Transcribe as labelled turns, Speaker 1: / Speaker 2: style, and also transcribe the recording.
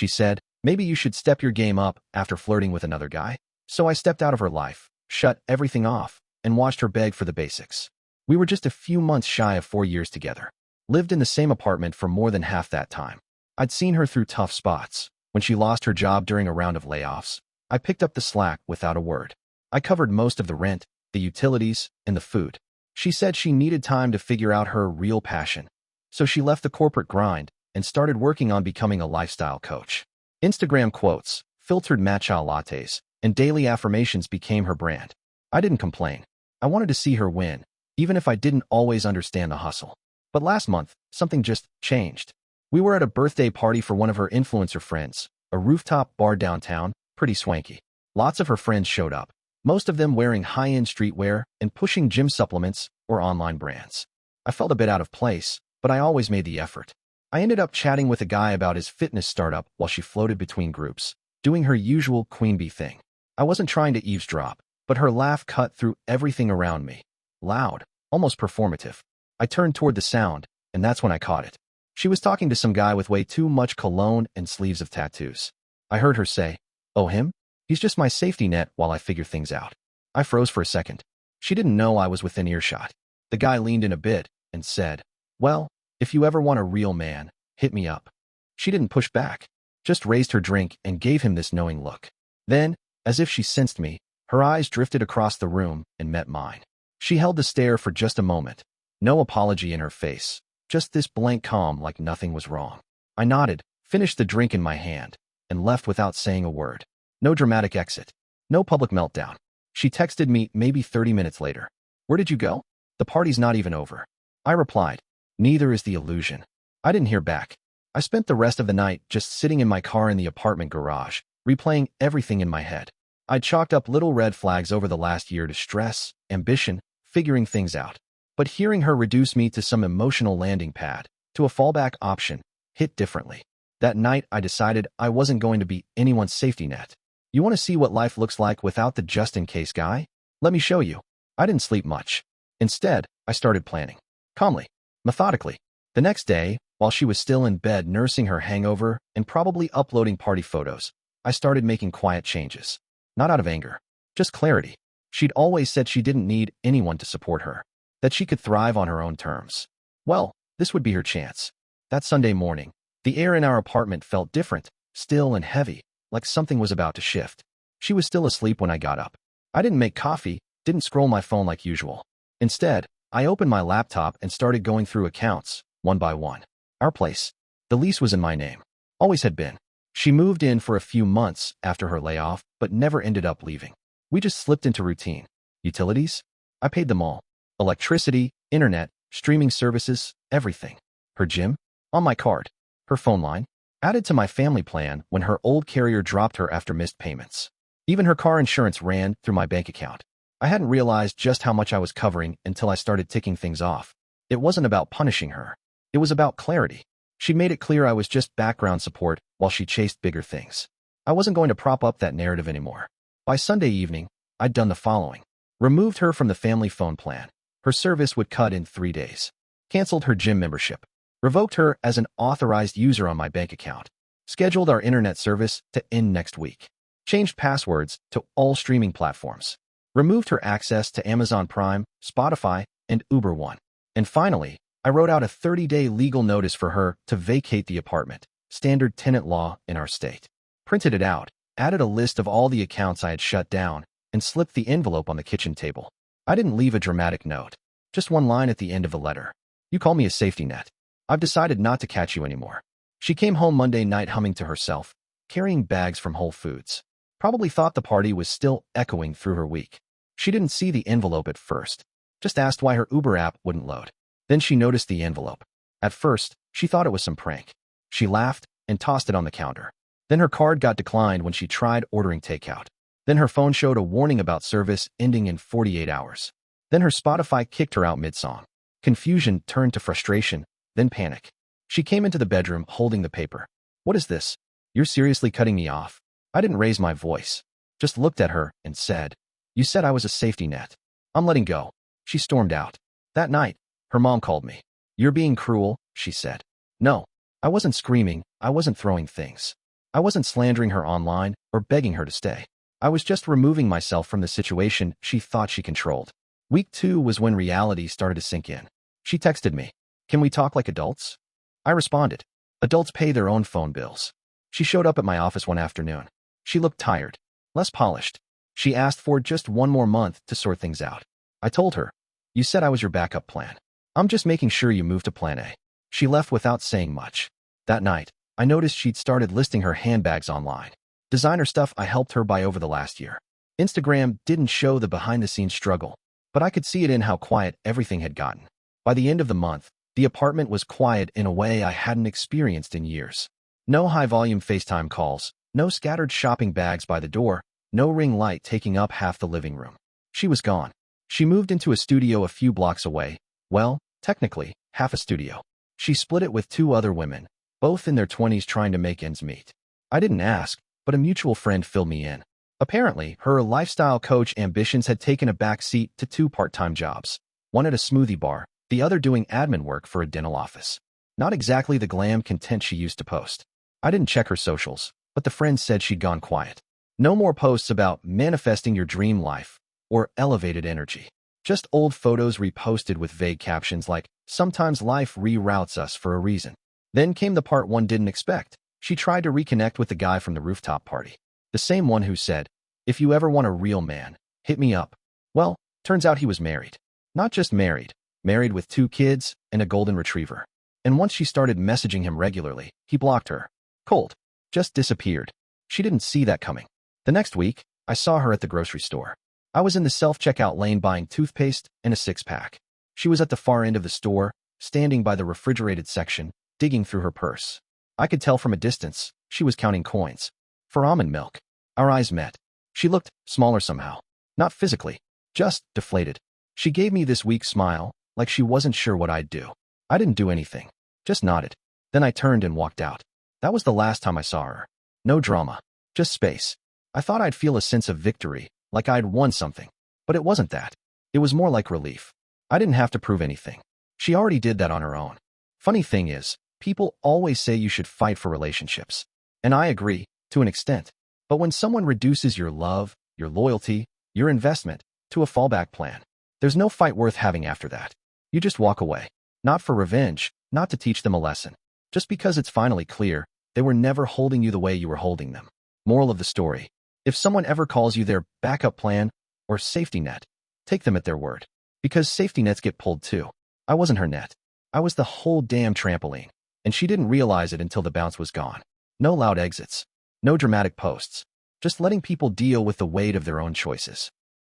Speaker 1: She said, maybe you should step your game up after flirting with another guy. So I stepped out of her life, shut everything off, and watched her beg for the basics. We were just a few months shy of 4 years together. Lived in the same apartment for more than half that time. I'd seen her through tough spots. When she lost her job during a round of layoffs, I picked up the slack without a word. I covered most of the rent, the utilities, and the food. She said she needed time to figure out her real passion. So she left the corporate grind and started working on becoming a lifestyle coach. Instagram quotes, filtered matcha lattes, and daily affirmations became her brand. I didn't complain. I wanted to see her win, even if I didn't always understand the hustle. But last month, something just changed. We were at a birthday party for one of her influencer friends, a rooftop bar downtown, pretty swanky. Lots of her friends showed up, most of them wearing high-end streetwear and pushing gym supplements or online brands. I felt a bit out of place, but I always made the effort. I ended up chatting with a guy about his fitness startup while she floated between groups, doing her usual queen bee thing. I wasn't trying to eavesdrop, but her laugh cut through everything around me. Loud, almost performative. I turned toward the sound, and that's when I caught it. She was talking to some guy with way too much cologne and sleeves of tattoos. I heard her say, "Oh, him? He's just my safety net while I figure things out." I froze for a second. She didn't know I was within earshot. The guy leaned in a bit and said, "Well, if you ever want a real man, hit me up." She didn't push back, just raised her drink and gave him this knowing look. Then, as if she sensed me, her eyes drifted across the room and met mine. She held the stare for just a moment. No apology in her face, just this blank calm like nothing was wrong. I nodded, finished the drink in my hand, and left without saying a word. No dramatic exit. No public meltdown. She texted me maybe 30 minutes later. "Where did you go? The party's not even over." I replied, "Neither is the illusion." I didn't hear back. I spent the rest of the night just sitting in my car in the apartment garage, replaying everything in my head. I'd chalked up little red flags over the last year to stress, ambition, figuring things out. But hearing her reduce me to some emotional landing pad, to a fallback option, hit differently. That night, I decided I wasn't going to be anyone's safety net. You want to see what life looks like without the just-in-case guy? Let me show you. I didn't sleep much. Instead, I started planning. Calmly. Methodically. The next day, while she was still in bed nursing her hangover and probably uploading party photos, I started making quiet changes. Not out of anger. Just clarity. She'd always said she didn't need anyone to support her, that she could thrive on her own terms. Well, this would be her chance. That Sunday morning, the air in our apartment felt different, still and heavy, like something was about to shift. She was still asleep when I got up. I didn't make coffee, didn't scroll my phone like usual. Instead, I opened my laptop and started going through accounts, one by one. Our place. The lease was in my name. Always had been. She moved in for a few months after her layoff, but never ended up leaving. We just slipped into routine. Utilities? I paid them all. Electricity, internet, streaming services, everything. Her gym? On my card. Her phone line? Added to my family plan when her old carrier dropped her after missed payments. Even her car insurance ran through my bank account. I hadn't realized just how much I was covering until I started ticking things off. It wasn't about punishing her. It was about clarity. She made it clear I was just background support while she chased bigger things. I wasn't going to prop up that narrative anymore. By Sunday evening, I'd done the following. Removed her from the family phone plan. Her service would cut in 3 days. Canceled her gym membership. Revoked her as an authorized user on my bank account. Scheduled our internet service to end next week. Changed passwords to all streaming platforms. Removed her access to Amazon Prime, Spotify, and Uber One. And finally, I wrote out a 30-day legal notice for her to vacate the apartment, standard tenant law in our state. Printed it out, added a list of all the accounts I had shut down, and slipped the envelope on the kitchen table. I didn't leave a dramatic note. Just one line at the end of the letter. "You call me a safety net. I've decided not to catch you anymore." She came home Monday night humming to herself, carrying bags from Whole Foods. Probably thought the party was still echoing through her week. She didn't see the envelope at first. Just asked why her Uber app wouldn't load. Then she noticed the envelope. At first, she thought it was some prank. She laughed and tossed it on the counter. Then her card got declined when she tried ordering takeout. Then her phone showed a warning about service ending in 48 hours. Then her Spotify kicked her out mid-song. Confusion turned to frustration, then panic. She came into the bedroom holding the paper. "What is this? You're seriously cutting me off?" I didn't raise my voice. Just looked at her and said, "You said I was a safety net. I'm letting go." She stormed out. That night, her mom called me. "You're being cruel," she said. No, I wasn't screaming. I wasn't throwing things. I wasn't slandering her online or begging her to stay. I was just removing myself from the situation she thought she controlled. Week 2 was when reality started to sink in. She texted me, "Can we talk like adults?" I responded, "Adults pay their own phone bills." She showed up at my office one afternoon. She looked tired, less polished. She asked for just one more month to sort things out. I told her, "You said I was your backup plan. I'm just making sure you move to plan A." She left without saying much. That night, I noticed she'd started listing her handbags online. Designer stuff I helped her buy over the last year. Instagram didn't show the behind-the-scenes struggle, but I could see it in how quiet everything had gotten. By the end of the month, the apartment was quiet in a way I hadn't experienced in years. No high-volume FaceTime calls, no scattered shopping bags by the door, no ring light taking up half the living room. She was gone. She moved into a studio a few blocks away. Well, technically, half a studio. She split it with 2 other women, both in their 20s trying to make ends meet. I didn't ask, but a mutual friend filled me in. Apparently, her lifestyle coach ambitions had taken a back seat to 2 part-time jobs, one at a smoothie bar, the other doing admin work for a dental office. Not exactly the glam content she used to post. I didn't check her socials, but the friend said she'd gone quiet. No more posts about manifesting your dream life or elevated energy. Just old photos reposted with vague captions like, "Sometimes life reroutes us for a reason." Then came the part one didn't expect. She tried to reconnect with the guy from the rooftop party. The same one who said, "If you ever want a real man, hit me up." Well, turns out he was married. Not just married, married with 2 kids and a golden retriever. And once she started messaging him regularly, he blocked her. Cold. Just disappeared. She didn't see that coming. The next week, I saw her at the grocery store. I was in the self-checkout lane buying toothpaste and a 6-pack. She was at the far end of the store, standing by the refrigerated section, digging through her purse. I could tell from a distance, she was counting coins. For almond milk. Our eyes met. She looked smaller somehow. Not physically, just deflated. She gave me this weak smile, like she wasn't sure what I'd do. I didn't do anything. Just nodded. Then I turned and walked out. That was the last time I saw her. No drama. Just space. I thought I'd feel a sense of victory, like I'd won something. But it wasn't that. It was more like relief. I didn't have to prove anything. She already did that on her own. Funny thing is, people always say you should fight for relationships. And I agree, to an extent. But when someone reduces your love, your loyalty, your investment, to a fallback plan, there's no fight worth having after that. You just walk away. Not for revenge, not to teach them a lesson. Just because it's finally clear, they were never holding you the way you were holding them. Moral of the story. If someone ever calls you their backup plan or safety net, take them at their word. Because safety nets get pulled too. I wasn't her net. I was the whole damn trampoline. And she didn't realize it until the bounce was gone. No loud exits. No dramatic posts. Just letting people deal with the weight of their own choices.